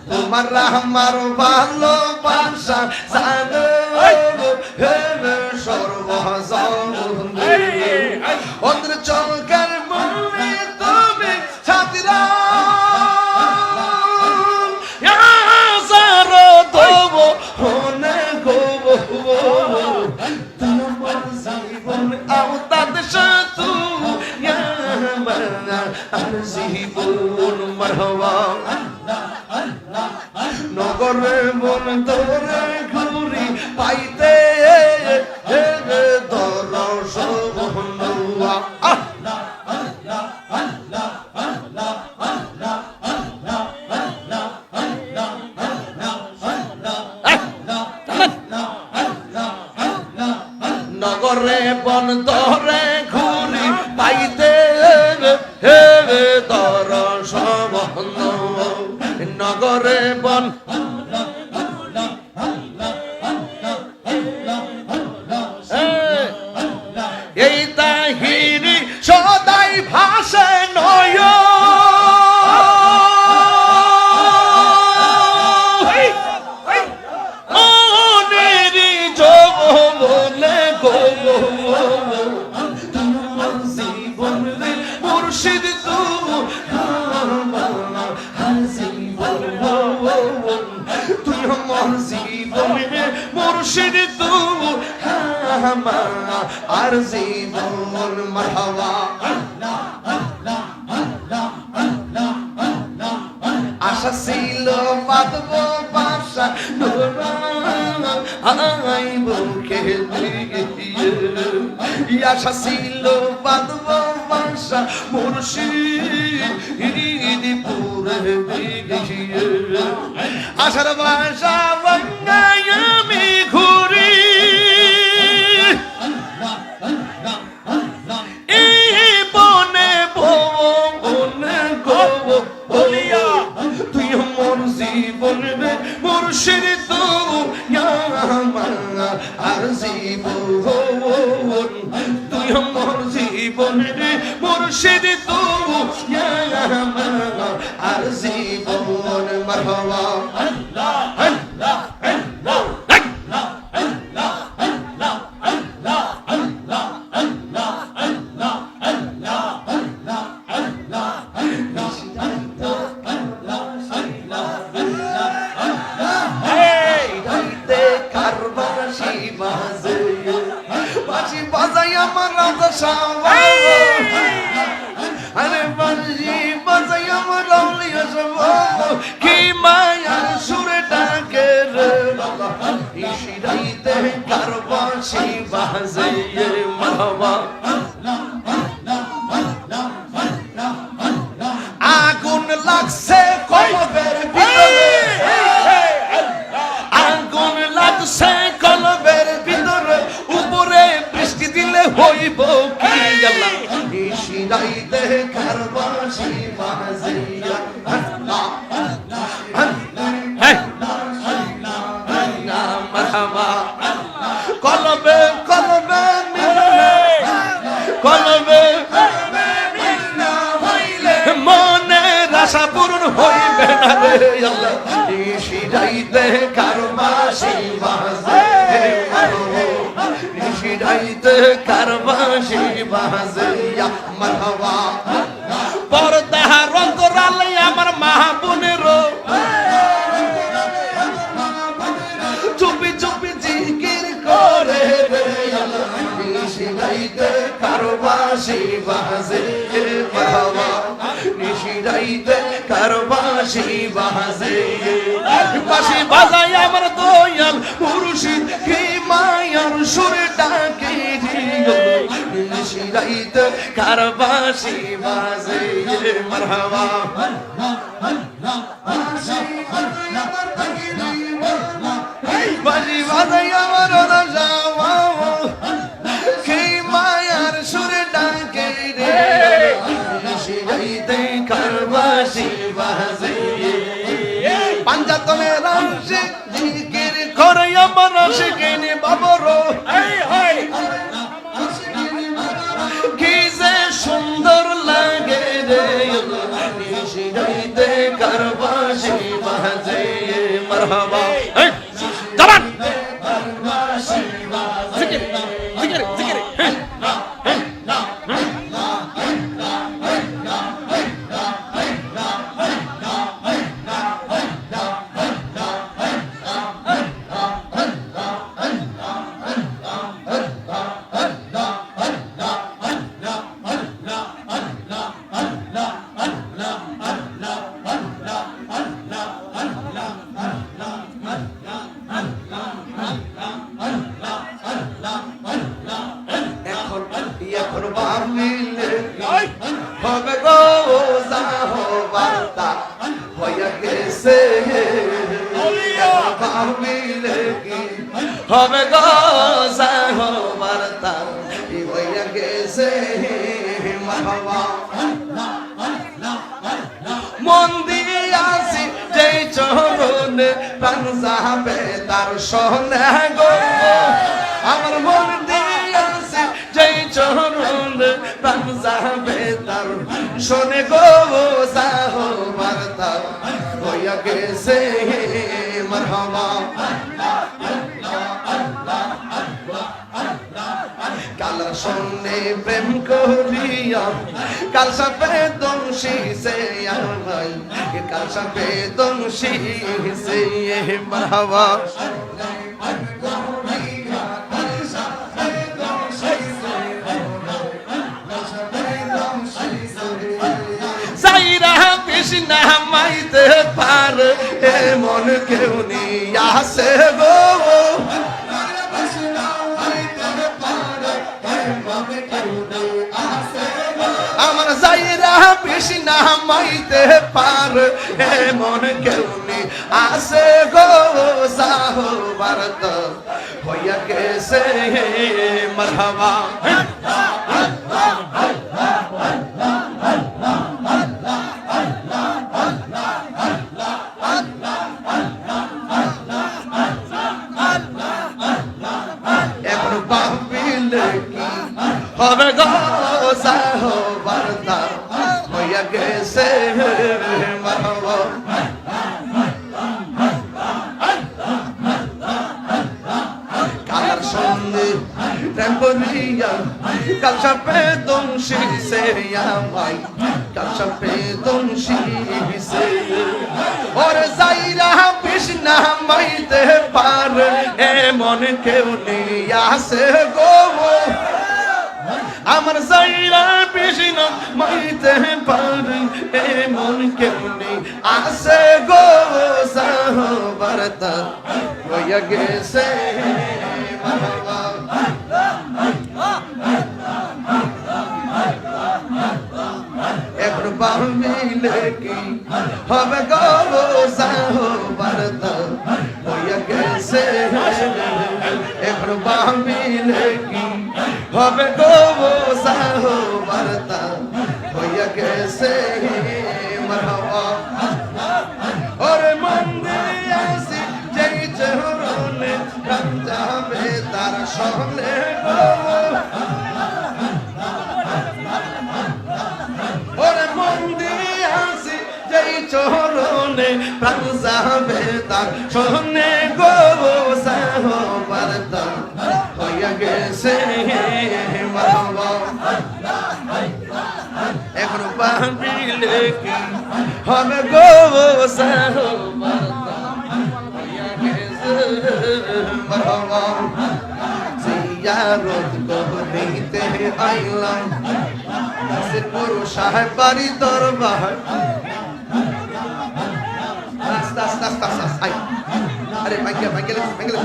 তোমার আমার ভালোবাসা জানো সর্বজনে অন্ধ্র চলকার মনে তুমি ছাতিরা হাজারো দেব হনে গোব তোমার জীবন আওতাদ সাতু আর জীবন মারহাবা নগরে বন তোরে ঘুরি পাইতে দরস বন্ধুয়া নগরে বন তোরে ঘুরি পাইতে দরস বন্ধুয়া নগরে বন এই তাহিরি সদাই ভাষে নয় মনেরি যৌবনে গোব জীবন মুর্শিদ তু তুই আমার জীবনে মুর্শিদ তু আর জীবন মারহাবা আশা ছিল বাঁধব বাসা আইব আশা ছিল বাঁধব বাসা মুর্শিদপুরে আশার বাসা বাঙ্গাই আমি ঘুরি বনে বনে গোব বলিয়া তুই মোর জীবন মুর্শিদ তু আর জীবন তুই মোর জীবন মুর্শিদ তু আর জীবন মারহাবা আরে বাজি বাজাই আমার রাউলিয়া সব কি মায়া সুরে ডাকে রে ইশিরাইতে কারবাসি বাজে মাওয়া আগুন লাগছে কলবের ভিতরে আগুন লাগছে কলবের ভিতরে উপরে বৃষ্টি দিলে হইব কি আল্লাহ ইশিরাইতে কারবাসি বাজিয়া আল্লাহ মারহাবা কলবে কলবে কলবে মনের আশা পূরণ হইবে না রে আল্লাহ ইশিরাইতে কারবাসি বাজে ইশিরাইতে কারবাসি বাজিয়া মারহাবা পর্দার অন্তরালে আমার মা বোনের চুপি চুপি জিকির করে রে ইশিরাইতে কারবাসি বাজে মারহাবা ইশিরাইতে কারবাসি বাজে বাঁশি বাজায় আমার দয়াল মুর্শিদ কি মায়ার সুরে ডাকে ইশিরাইতে কারবাসি বাজে মারহাবা বাঁশি বাজায় আমার কি মায়ার সুরে ডাকে রে ইশিরাইতে কারবাসি বাজে পাঞ্জাতনে রামসে জিকির করে আমার আশিকিনি বাবর কি যে সুন্দর লাগে রে নিশিরাইতে কারবাসি বাজে মারহাবা জবান জিকির জিকির জিকির এখন ভাবিলে হবে গো বার্তা হইয়া গেছে ভাবিলে কি হবে গো বার্তা হইয়া গেছে মন দিয়াছি যেই চরণে প্রাণ যাবে তার সোনা গো আমার মন দিয়াছি যেই চরণে প্রাণ যাবে তার শোনে গো সাহ বার্তা হইয়া গেছে মারহাবা কালার সঙ্গে প্রেম করিয়া কাল সাপে দংশী সে আমাই কাল সাপে দংশী সে মারহাবা সাইরা কৃষ্ণা মাইতে পার এমন কেউ নিয়ে আসে গো আমার সাইরা কৃষ্ণা মাইতে পার এমন কেউ নিয়ে আসে গো সাহ ভারত হইয়া গেছে মারহাবা এখন ভাবিলে কি হবে গো সাহ বার্তা হইয়া গেছে মারহাবা কালার সঙ্গে প্রেম করিয়া কাল সাপে দংশী সে আমাই কাল সাপে দংশী সে ওরে সাইরা কৃষ্ণা মাইতে পার এমন কেউ নিয়ে আসে গো আমার সাইরা কৃষ্ণা মাইতে পার এমন কেউ নিয়ে আসে গো সাহ বার্তা হইয়া গেছে এখন ভাবিলে কি হবে গো সাহ বার্তা হইয়া গেছে এখন ভাবিলে কি হবে গো সাহ বার্তা হইয়া গেছে মারহাবা ওরে মন দিয়াছি যেই চরণে প্রাণ যাবে তার সঙ্গে ওরে মন দিয়াছি যেই চরণে প্রাণ যাবে তার সঙ্গে গো সাহ বার্তা হইয়া গেছে মারহাবা এখন ভাবিলে কি হবে গো সাহ বার্তা হইয়া গেছে মারহাবা জিয়ারত করিতে আইলাম নাসিরপুর সাহেব বাড়ি দরবার আস্তে আস্তে আস্তে আস্তে আরে মাইকেল মাইকেল মাইকেল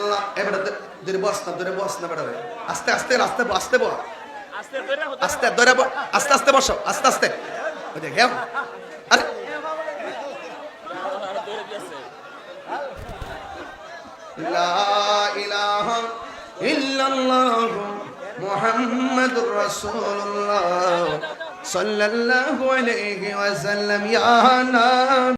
রাসূলুল্লাহ এবারে ধরে বস না বেটা আস্তে আস্তে আস্তে বস আস্তে ধরে আস্তে আস্তে বসো আস্তে আস্তে ওই যে গেম আরে লা ইলাহা ইল্লাল্লাহ মুহাম্মাদুর রাসূলুল্লাহ সাল্লাল্লাহু আলাইহি ওয়াসাল্লাম ইয়া নবী